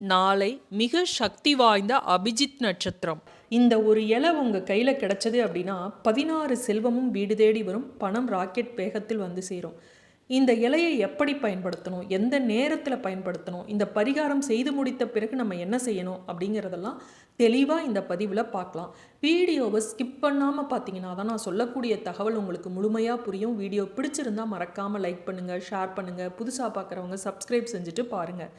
நாளை மிக சக்தி வாய்ந்த அபிஜித் நட்சத்திரம். இந்த ஒரு இலை உங்கள் கையில் கிடைச்சது அப்படின்னா 16 செல்வமும் வீடு தேடி வரும், பணம் ராக்கெட் வேகத்தில் வந்து சேரும். இந்த இலையை எப்படி பயன்படுத்தணும், எந்த நேரத்தில் பயன்படுத்தணும், இந்த பரிகாரம் செய்து முடித்த பிறகு நம்ம என்ன செய்யணும் அப்படிங்கிறதெல்லாம் தெளிவாக இந்த பதிவில் பார்க்கலாம். வீடியோவை ஸ்கிப் பண்ணாமல் பார்த்தீங்கன்னா தான் நான் சொல்லக்கூடிய தகவல் உங்களுக்கு முழுமையாக புரியும். வீடியோ பிடிச்சிருந்தா மறக்காமல் லைக் பண்ணுங்கள், ஷேர் பண்ணுங்கள். புதுசாக பார்க்குறவங்க சப்ஸ்கிரைப் செஞ்சுட்டு பாருங்கள்.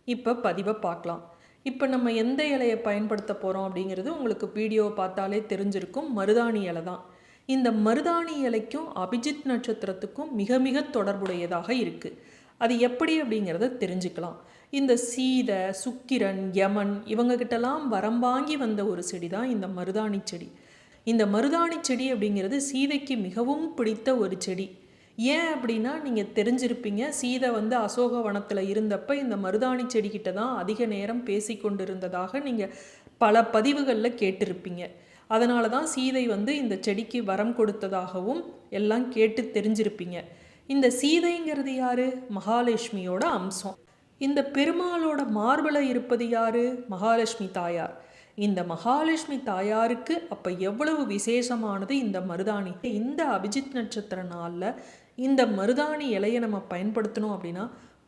இப்போ பதிவை பார்க்கலாம். இப்போ நம்ம எந்த இலையை பயன்படுத்த போகிறோம் அப்படிங்கிறது உங்களுக்கு வீடியோவை பார்த்தாலே தெரிஞ்சிருக்கும். மருதாணி இலை தான். இந்த மருதாணி இலைக்கும் அபிஜித் நட்சத்திரத்துக்கும் மிக மிக தொடர்புடையதாக இருக்குது. அது எப்படி அப்படிங்கிறத தெரிஞ்சுக்கலாம். இந்த சீதை, சுக்கிரன், யமன் இவங்ககிட்டலாம் வரம் வாங்கி வந்த ஒரு செடி தான் இந்த மருதாணி செடி. இந்த மருதாணி செடி அப்படிங்கிறது சீதைக்கு மிகவும் பிடித்த ஒரு செடி. ஏன் அப்படின்னா நீங்கள் தெரிஞ்சிருப்பீங்க, சீதை அசோகவனத்தில் இருந்தப்போ இந்த மருதாணி செடிக்கிட்ட தான் அதிக நேரம் பேசி கொண்டு இருந்ததாக நீங்கள் பல பதிவுகளில் கேட்டிருப்பீங்க. அதனால தான் சீதை இந்த செடிக்கு வரம் கொடுத்ததாகவும் எல்லாம் கேட்டு தெரிஞ்சிருப்பீங்க. இந்த சீதைங்கிறது யாரு? மகாலட்சுமியோட அம்சம். இந்த பெருமாளோட மார்பில் இருப்பது யாரு? மகாலட்சுமி தாயார். இந்த மகாலட்சுமி தாயாருக்கு அப்போ எவ்வளவு விசேஷமானது இந்த மருதாணி. இந்த அபிஜித் நட்சத்திர நாளில் இந்த மருதாணி இலையை நம்ம பயன்படுத்தணும் அப்படின்னா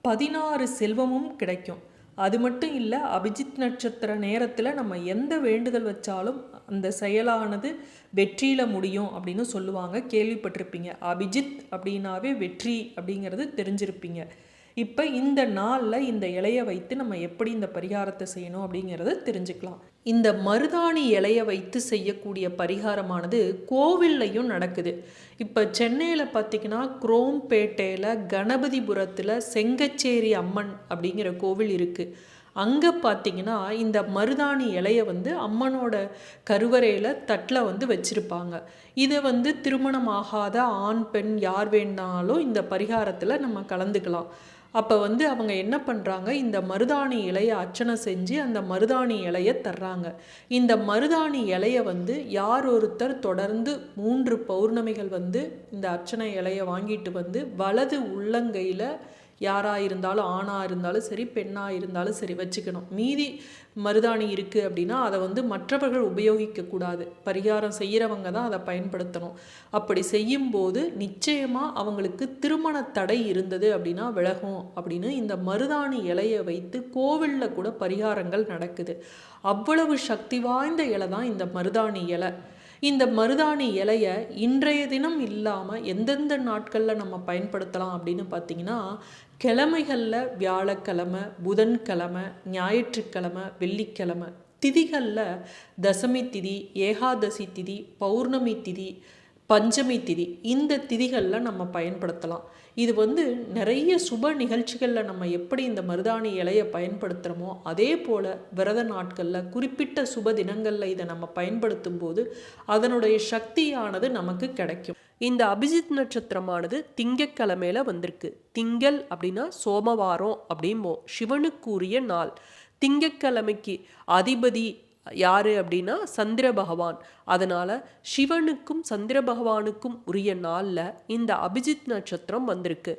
16 செல்வமும் கிடைக்கும். அது மட்டும் இல்லை, அபிஜித் நட்சத்திர நேரத்தில் நம்ம எந்த வேண்டுதல் வச்சாலும் அந்த செயலானது வெற்றியில் முடியும் அப்படின்னு சொல்லுவாங்க, கேள்விப்பட்டிருப்பீங்க. அபிஜித் அப்படின்னாவே வெற்றி அப்படிங்கிறது தெரிஞ்சிருப்பீங்க. இப்போ இந்த நாளில் இந்த இலையை வைத்து நம்ம எப்படி இந்த பரிகாரத்தை செய்யணும் அப்படிங்கிறத தெரிஞ்சுக்கலாம். இந்த மருதாணி இலையை வைத்து செய்யக்கூடிய பரிகாரமானது கோவில்லையும் நடக்குது. இப்போ சென்னையில் பார்த்திங்கன்னா குரோம்பேட்டையில் கணபதிபுரத்தில் செங்கச்சேரி அம்மன் அப்படிங்கிற கோவில் இருக்குது. அங்கே பார்த்திங்கன்னா இந்த மருதாணி இலையை அம்மனோட கருவறையில் தட்டில் வச்சுருப்பாங்க. இதை திருமணமாகாத ஆண் பெண் யார் வேணாலும் இந்த பரிகாரத்தில் நம்ம கலந்துக்கலாம். அப்போ அவங்க என்ன பண்ணுறாங்க, இந்த மருதாணி இலையை அர்ச்சனை செஞ்சு அந்த மருதாணி இலையை தர்றாங்க. இந்த மருதாணி இலையை யார் ஒருத்தர் தொடர்ந்து 3 பௌர்ணமிகள் இந்த அர்ச்சனை இலையை வாங்கிட்டு வலது உள்ளங்கையில் யாராக இருந்தாலும், ஆணாக இருந்தாலும் சரி, பெண்ணாக இருந்தாலும் சரி வச்சுக்கணும். மீதி மருதாணி இருக்குது அப்படின்னா அதை மற்றவர்கள் உபயோகிக்கக்கூடாது. பரிகாரம் செய்கிறவங்க தான் அதை பயன்படுத்தணும். அப்படி செய்யும்போது நிச்சயமாக அவங்களுக்கு திருமண தடை இருந்தது அப்படின்னா விலகும் அப்படின்னு இந்த மருதாணி இலையை வைத்து கோவிலில் கூட பரிகாரங்கள் நடக்குது. அவ்வளவு சக்தி வாய்ந்த இலை தான் இந்த மருதாணி இலை. இந்த மருதாணி இலையை இன்றைய தினம் இல்லாமல் எந்தெந்த நாட்களில் நம்ம பயன்படுத்தலாம் அப்படின்னு பார்த்தீங்கன்னா, கிழமைகளில் வியாழக்கிழமை, புதன்கிழமை, ஞாயிற்றுக்கிழமை, வெள்ளிக்கிழமை, திதிகளில் தசமி திதி, ஏகாதசி திதி, பௌர்ணமி திதி, பஞ்சமி திதி, இந்த திதிகளில் நம்ம பயன்படுத்தலாம். இது நிறைய சுப நிகழ்ச்சிகளில் நம்ம எப்படி இந்த மருதாணி இலையை பயன்படுத்துகிறோமோ அதே போல் விரத நாட்களில் குறிப்பிட்ட சுப தினங்களில் இதை நம்ம பயன்படுத்தும் போது அதனுடைய சக்தியானது நமக்கு கிடைக்கும். இந்த அபிஜித் நட்சத்திரமானது திங்கட்கிழமையில வந்திருக்கு. திங்கள் அப்படின்னா சோமவாரம் அப்படிம்போம், சிவனுக்குரிய நாள். திங்கட்கிழமைக்கு அதிபதி யாரு அப்படின்னா சந்திர பகவான். அதனால சிவனுக்கும் சந்திர பகவானுக்கும் உரிய நாளில் இந்த அபிஜித் நட்சத்திரம் வந்திருக்கு.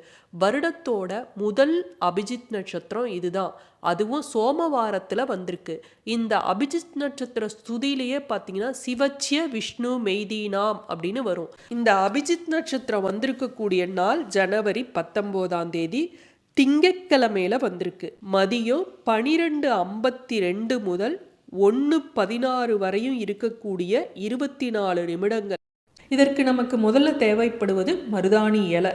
வருடத்தோட முதல் அபிஜித் நட்சத்திரம் இதுதான். அதுவும் சோமவாரத்தில் வந்திருக்கு. இந்த அபிஜித் நட்சத்திர ஸ்துதியிலேயே பார்த்தீங்கன்னா சிவச்சிய விஷ்ணு மெய்தீனாம் அப்படின்னு வரும். இந்த அபிஜித் நட்சத்திரம் வந்திருக்கக்கூடிய நாள் ஜனவரி 19ஆம் தேதி திங்கட்கிழமையில வந்திருக்கு. மதியம் 12:52 முதல் 1:16 வரையும் இருக்கக்கூடிய 24 நிமிடங்கள். இதற்கு நமக்கு முதல்ல தேவைப்படுவது மருதாணி இலை.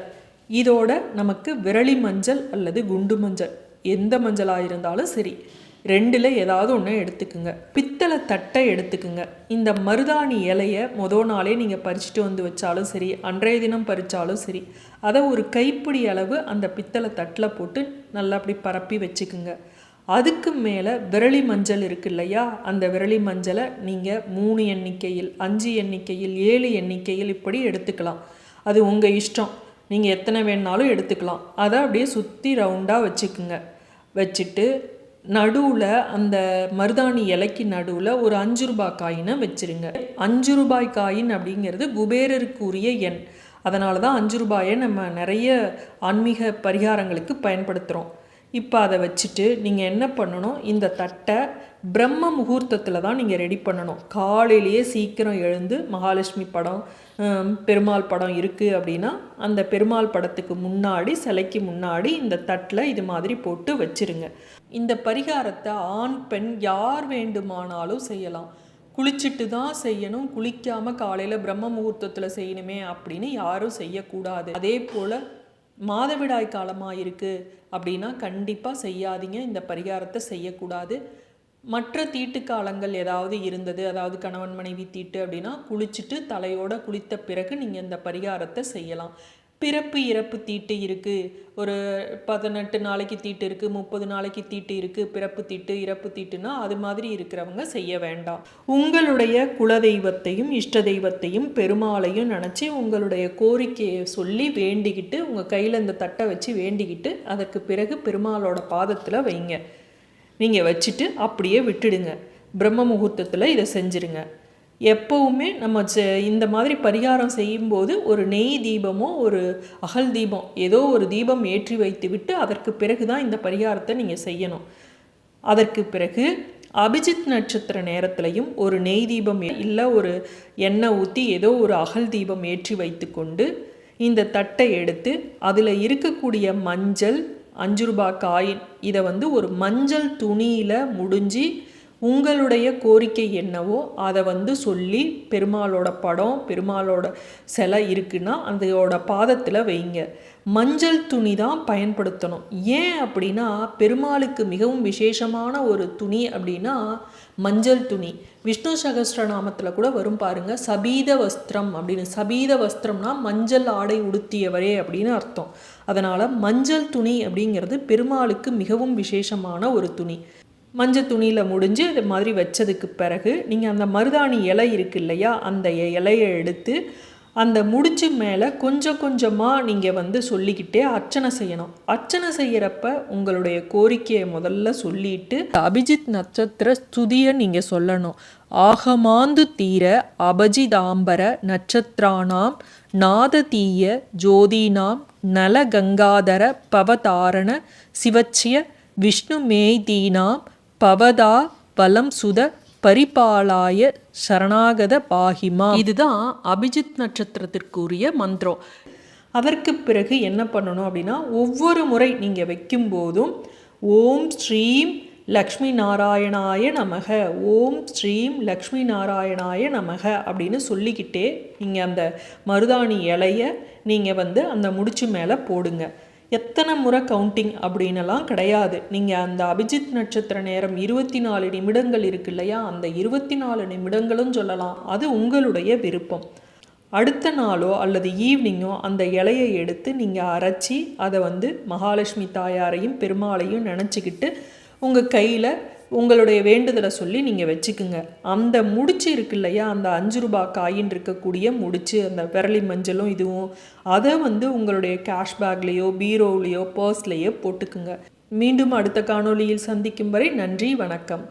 இதோட நமக்கு விரலி மஞ்சள் அல்லது குண்டு மஞ்சள், எந்த மஞ்சளாக இருந்தாலும் சரி, 2ல் ஏதாவது ஒன்று எடுத்துக்குங்க. பித்தளை தட்டை எடுத்துக்குங்க. இந்த மருதாணி இலையை மொதல் நாளே நீங்கள் பறிச்சுட்டு வச்சாலும் சரி, அன்றைய தினம் பறித்தாலும் சரி, அதை ஒரு கைப்பிடி அளவு அந்த பித்தளை தட்டில் போட்டு நல்லா அப்படி பரப்பி வச்சுக்குங்க. அதுக்கு மேலே விரலி மஞ்சள் இருக்கு இல்லையா, அந்த விரலி மஞ்சளை நீங்கள் 3 எண்ணிக்கையில், 5 எண்ணிக்கையில், 7 எண்ணிக்கையில் இப்படி எடுத்துக்கலாம். அது உங்கள் இஷ்டம், நீங்கள் எத்தனை வேணாலும் எடுத்துக்கலாம். அதை அப்படியே சுற்றி ரவுண்டாக வச்சுக்குங்க. வச்சுட்டு நடுவில் அந்த மருதாணி இலைக்கு நடுவில் ஒரு 5 ரூபாய் காயினை வச்சுருங்க. 5 ரூபாய் காயின் அப்படிங்கிறது குபேரருக்குரிய எண். அதனால தான் 5 ரூபாயை நம்ம நிறைய ஆன்மீக பரிகாரங்களுக்கு பயன்படுத்துகிறோம். இப்போ அதை வச்சுட்டு நீங்கள் என்ன பண்ணணும், இந்த தட்டை பிரம்ம முகூர்த்தத்தில் தான் நீங்கள் ரெடி பண்ணணும். காலையிலேயே சீக்கிரம் எழுந்து மகாலட்சுமி படம், பெருமாள் படம் இருக்குது அப்படின்னா அந்த பெருமாள் படத்துக்கு முன்னாடி, சிலைக்கு முன்னாடி இந்த தட்டில் இது மாதிரி போட்டு வச்சுருங்க. இந்த பரிகாரத்தை ஆண் பெண் யார் வேண்டுமானாலும் செய்யலாம். குளிச்சுட்டு தான் செய்யணும், குளிக்காமல் காலையில் பிரம்ம முகூர்த்தத்தில் செய்யணுமே அப்படின்னு யாரும் செய்யக்கூடாது. அதே போல் மாதவிடாய் காலமாக இருக்குது அப்படின்னா கண்டிப்பாக செய்யாதீங்க, இந்த பரிகாரத்தை செய்யக்கூடாது. மற்ற தீட்டு காலங்கள் ஏதாவது இருந்தது, அதாவது கணவன் மனைவி தீட்டு அப்படின்னா குளிச்சுட்டு தலையோடு குளித்த பிறகு நீங்கள் இந்த பரிகாரத்தை செய்யலாம். பிறப்பு இறப்பு தீட்டு இருக்குது, ஒரு 18 நாளைக்கு தீட்டு இருக்குது, 30 நாளைக்கு தீட்டு இருக்குது, பிறப்பு தீட்டு இறப்பு தீட்டுனா அது மாதிரி இருக்கிறவங்க செய்ய வேண்டாம். உங்களுடைய குலதெய்வத்தையும் இஷ்ட தெய்வத்தையும் பெருமாளையும் நினச்சி உங்களுடைய கோரிக்கையை சொல்லி வேண்டிக்கிட்டு உங்கள் கையில் இந்த தட்டை வச்சு வேண்டிக்கிட்டு அதற்கு பிறகு பெருமாளோட பாதத்தில் வைங்க. நீங்கள் வச்சுட்டு அப்படியே விட்டுடுங்க. பிரம்ம முகூர்த்தத்தில் இதை செஞ்சுருங்க. எப்போவுமே நம்ம இந்த மாதிரி பரிகாரம் செய்யும்போது ஒரு நெய் தீபமோ ஒரு அகல் தீபம் ஏதோ ஒரு தீபம் ஏற்றி வைத்து விட்டு அதற்கு பிறகு தான் இந்த பரிகாரத்தை நீங்கள் செய்யணும். அதற்கு பிறகு அபிஜித் நட்சத்திர நேரத்துலையும் ஒரு நெய் தீபம் இல்லை ஒரு எண்ணெய் ஊற்றி ஏதோ ஒரு அகல் தீபம் ஏற்றி வைத்து கொண்டு இந்த தட்டை எடுத்து அதில் இருக்கக்கூடிய மஞ்சள், 5 ரூபாய் காயின் இதை ஒரு மஞ்சள் துணியில் முடிஞ்சு உங்களுடைய கோரிக்கை என்னவோ அதை சொல்லி பெருமாளோட படம், பெருமாளோட சிலை இருக்குன்னா அதோட பாதத்தில் வைங்க. மஞ்சள் துணி தான் பயன்படுத்தணும். ஏன் அப்படின்னா பெருமாளுக்கு மிகவும் விசேஷமான ஒரு துணி அப்படின்னா மஞ்சள் துணி. விஷ்ணு சகஸ்ரநாமத்தில் கூட வரும் பாருங்க, சபீத வஸ்திரம் அப்படின்னு. சபீத வஸ்திரம்னா மஞ்சள் ஆடை உடுத்தியவரே அப்படின்னு அர்த்தம். அதனால் மஞ்சள் துணி அப்படிங்கிறது பெருமாளுக்கு மிகவும் விசேஷமான ஒரு துணி. மஞ்சள் துணியில் முடிஞ்சு இது மாதிரி வச்சதுக்கு பிறகு நீங்கள் அந்த மருதாணி இலை இருக்கு இல்லையா, அந்த இலையை எடுத்து அந்த முடிச்சு மேலே கொஞ்சம் கொஞ்சமாக நீங்கள் சொல்லிக்கிட்டே அர்ச்சனை செய்யணும். அர்ச்சனை செய்கிறப்ப உங்களுடைய கோரிக்கையை முதல்ல சொல்லிட்டு அபிஜித் நட்சத்திர ஸ்துதியை நீங்கள் சொல்லணும். ஆகமாந்து தீர அபஜிதாம்பர நட்சத்திரானாம் நாததீய ஜோதினாம் நல கங்காதர பவதாரண சிவச்சிய விஷ்ணு மேய்தீனாம் பவதா வலம் சுத பரிபாலாய சரணாகத பாகிமா. இதுதான் அபிஜித் நட்சத்திரத்திற்குரிய மந்திரம். அதற்கு பிறகு என்ன பண்ணணும் அப்படின்னா, ஒவ்வொரு முறை நீங்கள் வைக்கும்போதும் ஓம் ஸ்ரீம் லக்ஷ்மி நாராயணாய நமக, ஓம் ஸ்ரீம் லக்ஷ்மி நாராயணாய நமக அப்படின்னு சொல்லிக்கிட்டே நீங்கள் அந்த மருதாணி இலையை நீங்கள் அந்த முடிச்சு மேலே போடுங்க. எத்தனை முறை கவுண்டிங் அப்படின்னலாம் கிடையாது. நீங்கள் அந்த அபிஜித் நட்சத்திர நேரம் 24 நிமிடங்கள் இருக்கு இல்லையா, அந்த 24 நிமிடங்களும் சொல்லலாம். அது உங்களுடைய விருப்பம். அடுத்த நாளோ அல்லது ஈவினிங்கோ அந்த இலையை எடுத்து நீங்கள் அரைச்சி அதை மகாலட்சுமி தாயாரையும் பெருமாளையும் நினச்சிக்கிட்டு உங்கள் கையில் உங்களுடைய வேண்டுதலை சொல்லி நீங்கள் வச்சுக்குங்க. அந்த முடிச்சு இருக்கு இல்லையா, அந்த 5 ரூபாய் காயின் இருக்கக்கூடிய முடிச்சு, அந்த விரலி மஞ்சளும் இதுவும் அதை உங்களுடைய கேஷ்பேக்லேயோ பீரோவிலையோ பர்ஸ்லேயோ போட்டுக்குங்க. மீண்டும் அடுத்த காணொளியில் சந்திக்கும் வரை நன்றி, வணக்கம்.